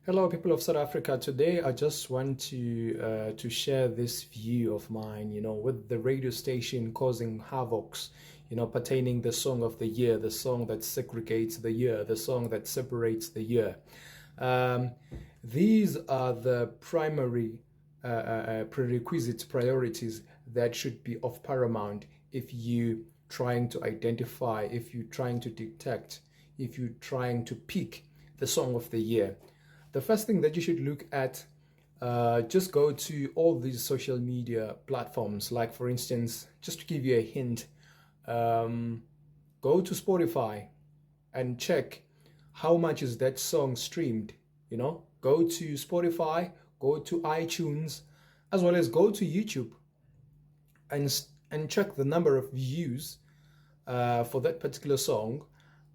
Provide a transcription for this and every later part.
Hello, people of South Africa. Today, I just want to share this view of mine. With the radio station causing havocs. Pertaining the song of the year, the song that segregates the year, the song that separates the year. Um, these are the primary prerequisites, priorities that should be of paramount if you trying to identify, if you're trying to detect, if you're trying to pick the song of the year. The first thing that you should look at, just go to all these social media platforms. Like, for instance, just to give you a hint, go to Spotify and check how much is that song streamed. Go to Spotify, go to iTunes, as well as go to YouTube and check the number of views for that particular song,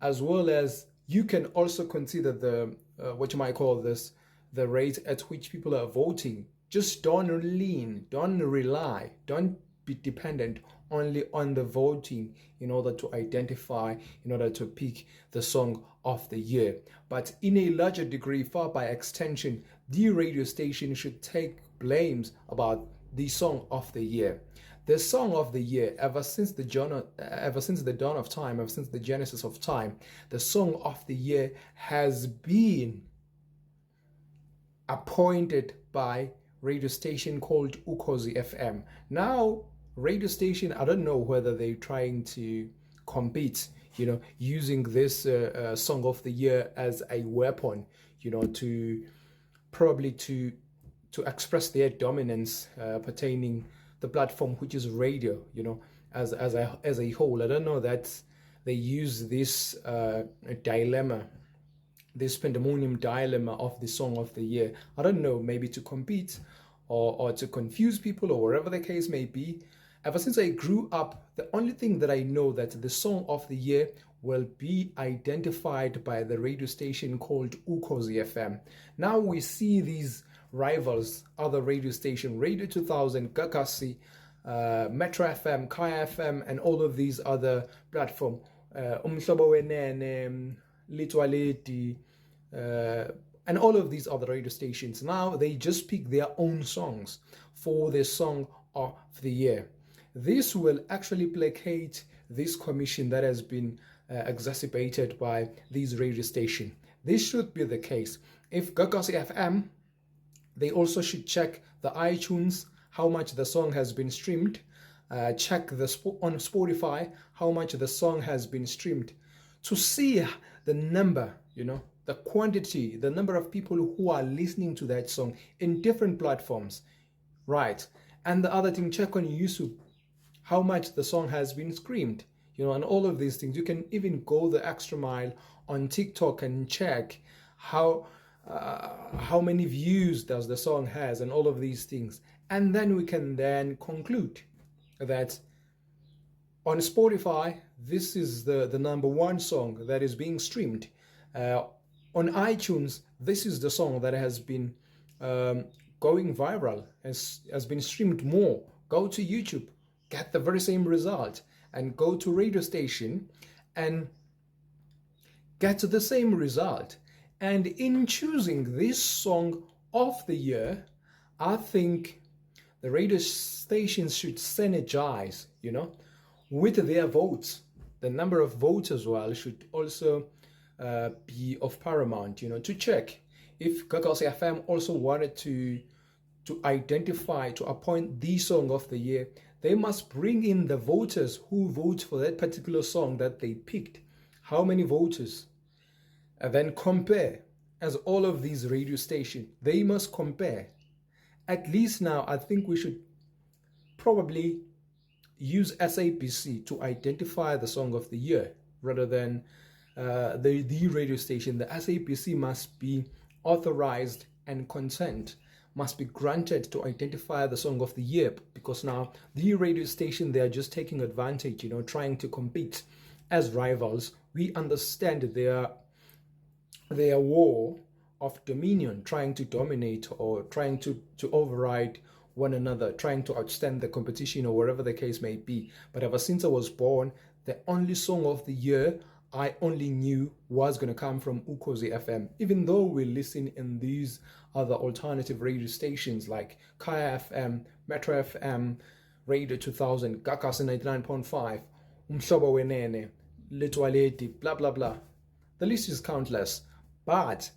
as well as you can also consider the what you might call this, the rate at which people are voting. Just don't rely, don't be dependent only on the voting in order to identify, in order to pick the song of the year. But in a larger degree, far by extension, the radio station should take blames about the song of the year. The song of the year, ever since the dawn of time, ever since the genesis of time, the song of the year has been appointed by radio station called Ukhozi FM. Now, radio station, I don't know whether they're trying to compete, using this song of the year as a weapon, to probably to express their dominance pertaining the platform, which is radio, as a whole. I don't know that they use this dilemma, this pandemonium dilemma of the song of the year. I don't know, maybe to compete or to confuse people or whatever the case may be. Ever since I grew up, the only thing that I know that the song of the year will be identified by the radio station called Ukhozi FM. Now we see these rivals, other radio station, Radio 2000, Gagasi, Metro FM, Kaya FM, and all of these other platforms, Umhlobo Wenene, Litwaleti, and all of these other radio stations. Now they just pick their own songs for the song of the year. This will actually placate this commission that has been exacerbated by these radio stations. This should be the case. If Gagasi FM, they also should check the iTunes, how much the song has been streamed. Check on Spotify, how much the song has been streamed, to see the number, the quantity, the number of people who are listening to that song in different platforms, right? And the other thing, check on YouTube, how much the song has been streamed, and all of these things. You can even go the extra mile on TikTok and check how many views does the song has, and all of these things. And then we can then conclude that on Spotify, this is the number one song that is being streamed. On iTunes, this is the song that has been going viral, has been streamed more. Go to YouTube, get the very same result, and go to radio station and get the same result. And in choosing this song of the year, I think the radio stations should synergize, with their votes. The number of votes as well should also be of paramount, to check. If Gagasi FM also wanted to identify, to appoint the song of the year, they must bring in the voters who vote for that particular song that they picked. How many voters? And then compare, as all of these radio stations, they must compare. At least now, I think we should probably use SABC to identify the song of the year rather than the radio station. The SABC must be authorized and consent must be granted to identify the song of the year, because now the radio station, they are just taking advantage, trying to compete as rivals. We understand their war of dominion, trying to dominate or trying to override one another, trying to outstand the competition or whatever the case may be. But ever since I was born, the only song of the year I only knew was going to come from Ukhozi FM, even though we listen in these other alternative radio stations like Kaya FM, Metro FM, Radio 2000, Gagasi 99.5, Umhlobo Wenene, Litwaleti, blah blah blah. The list is countless, but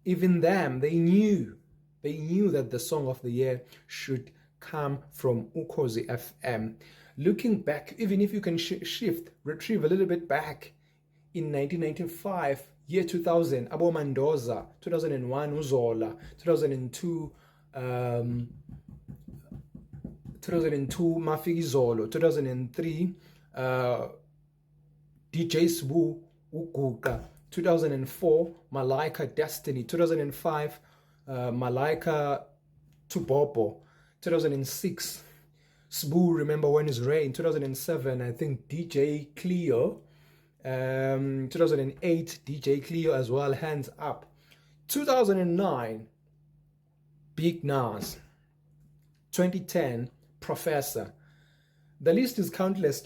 even them, they knew that the song of the year should come from Ukhozi FM. Looking back, even if you can retrieve a little bit back, in 1995, year 2000, Abo Mandoza, 2001, Uzola, 2002, 2002, Mafiki 2003, DJ Sbu, Uguga, 2004, Malaika Destiny, 2005, Malaika Tubobo, 2006, Sbu Remember When It's Rain, 2007, I think DJ Cleo, 2008, DJ Cleo as well, Hands Up, 2009, Big Nas, 2010, Professor. The list is countless,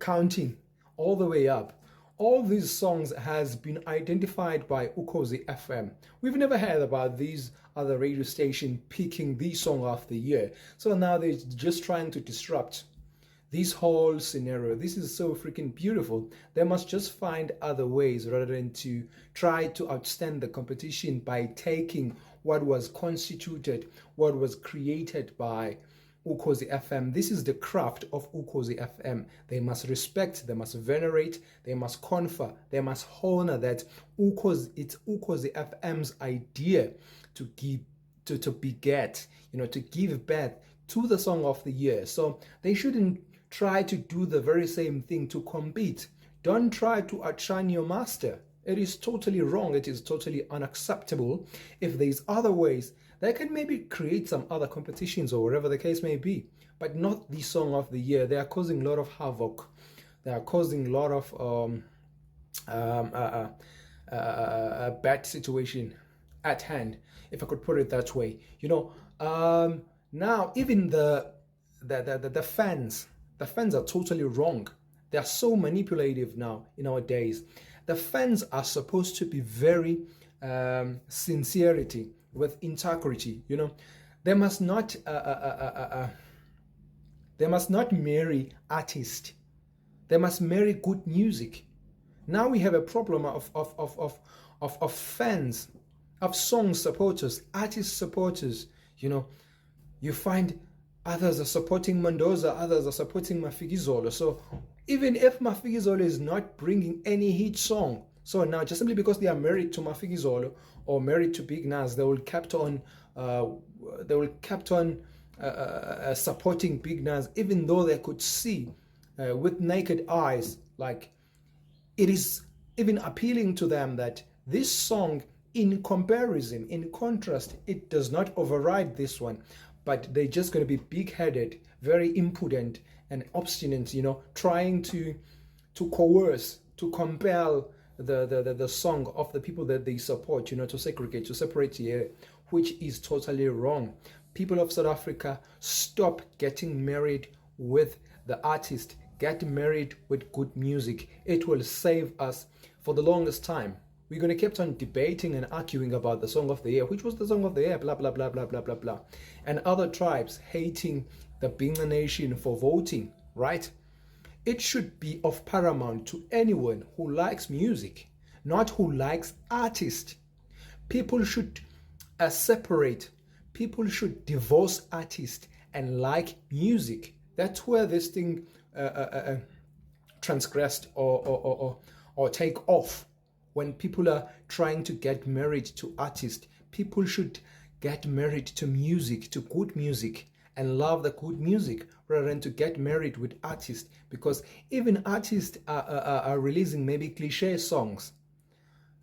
counting all the way up. All these songs has been identified by Ukhozi FM. We've never heard about these other radio stations picking the song of the year. So now they're just trying to disrupt this whole scenario. This is so freaking beautiful. They must just find other ways rather than to try to outstand the competition by taking what was constituted, what was created by Ukhozi FM. This is the craft of Ukhozi FM. They must respect, they must venerate, they must confer, they must honor that it's Ukhozi FM's idea to give, to beget, to give birth to the song of the year. So they shouldn't try to do the very same thing to compete. Don't try to outshine your master. It is totally wrong. It is totally unacceptable. If there's other ways, they can maybe create some other competitions or whatever the case may be, but not the song of the year. They are causing a lot of havoc. They are causing a lot of bad situation at hand, if I could put it that way. Now even the fans are totally wrong. They are so manipulative now in our days. The fans are supposed to be very sincerity with integrity. They must not marry artists. They must marry good music. Now we have a problem of fans, of song supporters, artist supporters. You find others are supporting Mendoza, others are supporting Mafikizolo. So even if Mafikizolo is not bringing any hit song, so now just simply because they are married to Mafikizolo or married to Big Nas, they will kept on supporting Big Nas, even though they could see with naked eyes, like it is even appealing to them that this song, in comparison, in contrast, it does not override this one. But they're just going to be big-headed, very impudent and obstinate, trying to coerce, to compel the song of the people that they support, to segregate, to separate here, which is totally wrong. People of South Africa, stop getting married with the artist. Get married with good music. It will save us for the longest time. We're going to keep on debating and arguing about the song of the year, which was the song of the year, blah, blah, blah, blah, blah, blah, blah. And other tribes hating the Binga Nation for voting, right? It should be of paramount to anyone who likes music, not who likes artists. People should separate. People should divorce artists and like music. That's where this thing transgressed or take off. When people are trying to get married to artists, people should get married to music, to good music, and love the good music rather than to get married with artists, because even artists are releasing maybe cliche songs,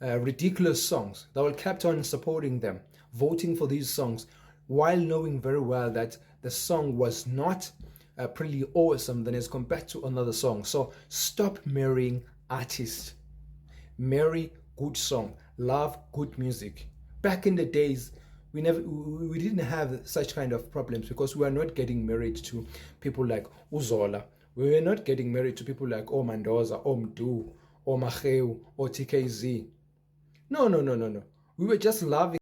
ridiculous songs. They will keep on supporting them, voting for these songs, while knowing very well that the song was not pretty awesome than as compared to another song. So stop marrying artists. Marry good song, love good music. Back in the days, we didn't have such kind of problems because we were not getting married to people like Uzola. We were not getting married to people like Mendoza, Mdu, or Maheu or TKZ. No, no, no, no, no. We were just loving